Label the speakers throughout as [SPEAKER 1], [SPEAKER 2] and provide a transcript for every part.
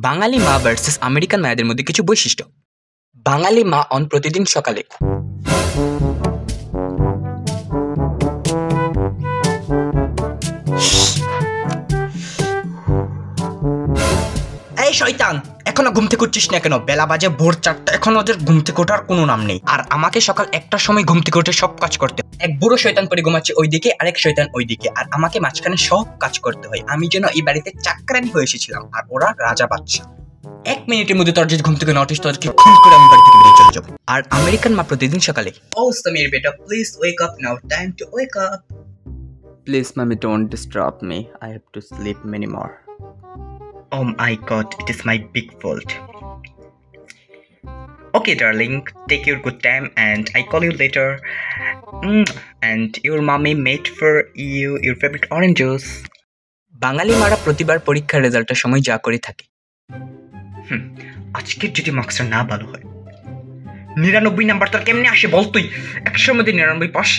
[SPEAKER 1] বাঙালি মা versus American মায়েদের মধ্যে কিছু বৈশিষ্ট্য। বাঙালি মা অন প্রতিদিন সকালে এই শয়তান, এখনো ঘুম থেকে উঠছিস না কেন? বেলা বাজে ভোর 4টা, এখন ওদের ঘুম থেকে ওঠার কোনো নাম নেই। আর আমাকে সকাল 1টার সময় ঘুম থেকে উঠে সব কাজ করতে, এক বুড়ো শয়তান পরে ঘুমাচ্ছে ওইদিকে, আরেক শয়তান ওইদিকে, আর আমাকে মাঝখানে সব কাজ করতে হয়। আমি যেন এই বাড়িতে চাকরানি হয়ে এসেছিলাম, আর ওরা রাজা বাচ্চা। 1 মিনিটের মধ্যে তোর যদি ঘুম থেকে না উঠিস তোদেরকে খুন করে আমি বাড়ি থেকে বেরিয়ে চলে যাবো। আর আমেরিকান মা প্রতিদিন সকালে, ও সামির বেটা, please wake up now, time to wake up.
[SPEAKER 2] Please, mommy, don't disturb me. I have to sleep many more.
[SPEAKER 1] Oh my god, it is my big fault. Okay, darling, take your good time and I call you later. And your mommy made for you your favorite orange juice. বাঙালি মারা প্রতিবার পরীক্ষার রেজাল্টের সময় যা করে থাকে। আজকের যদি মার্কসটা না ভালো হয়, 99 নাম্বার তোর কেমনে আসে বল? তুই 100-র মধ্যে 99 পাস।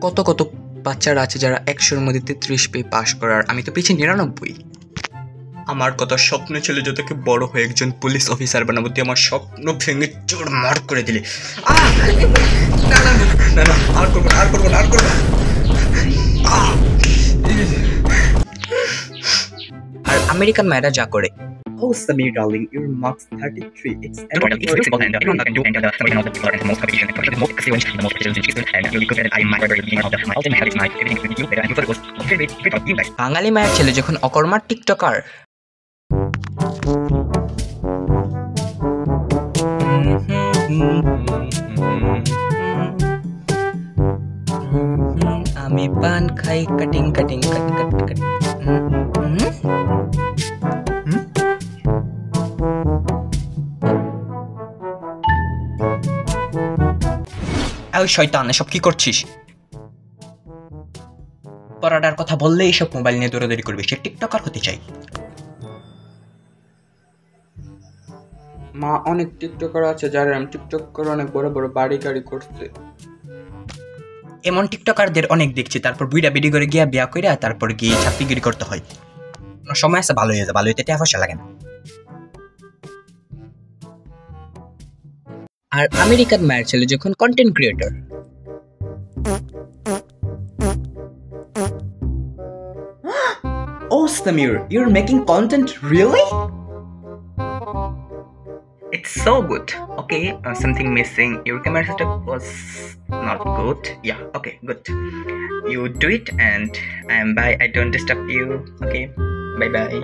[SPEAKER 1] কত কত বাচ্চারা আছে যারা 100-র মধ্যে 33 পেয়ে পাস করার, আমি তো পেয়েছি 99। আমার কত স্বপ্ন ছিল যে তোকে বড় হয়ে একজন পুলিশ অফিসার বানাবো, তুই আমার স্বপ্ন ভেঙে চুরমার করে দিলে। না না না না, আর করবো না, আর করবো না, আর করবো না। আর আমেরিকান মায়েরা যা করে, oh Samir darling, your marks 33. It's flexible and everyone can do, and somebody knows that you are the most efficient, the most excellent, the most efficient, and you're good, and I might rather be of the my ultimate habits, my everything with you, and you for the most favorite of you guys. বাঙালি মায়ের ছেলে যখন অকর্মার TikToker, আমি পান খাই cutting cutting কাট কাট কাট। ওই শয়তান, এসব কি করছিস? পড়াটার কথা বললে এইসব মোবাইল নিয়ে দৌড়াদৌড়ি করবে, সে টিকটকার হতে চাই।
[SPEAKER 2] মা, অনেক টিকটকার আছে যারা টিকটক করে অনেক বড় বড় বাড়ি গাড়ি করছে।
[SPEAKER 1] এমন টিকটকারদের অনেক দেখছি, তারপর বুইড়া বিড়ি করে গিয়া বিয়া কইরা তারপর গিয়ে ছাপ্পিগিরি করতে হয়। সময় আছে, ভালো হয়ে যায়, ভালো হইতে টাকা পয়সা লাগে না। আর আমেরিকান মায়ের ছেলে যখন content creator, oh Samir, you're making content, really? It's so good. Okay, something missing. Your camera setup was not good. Yeah, okay, good. You do it and bye. I don't disturb you. Okay, bye bye.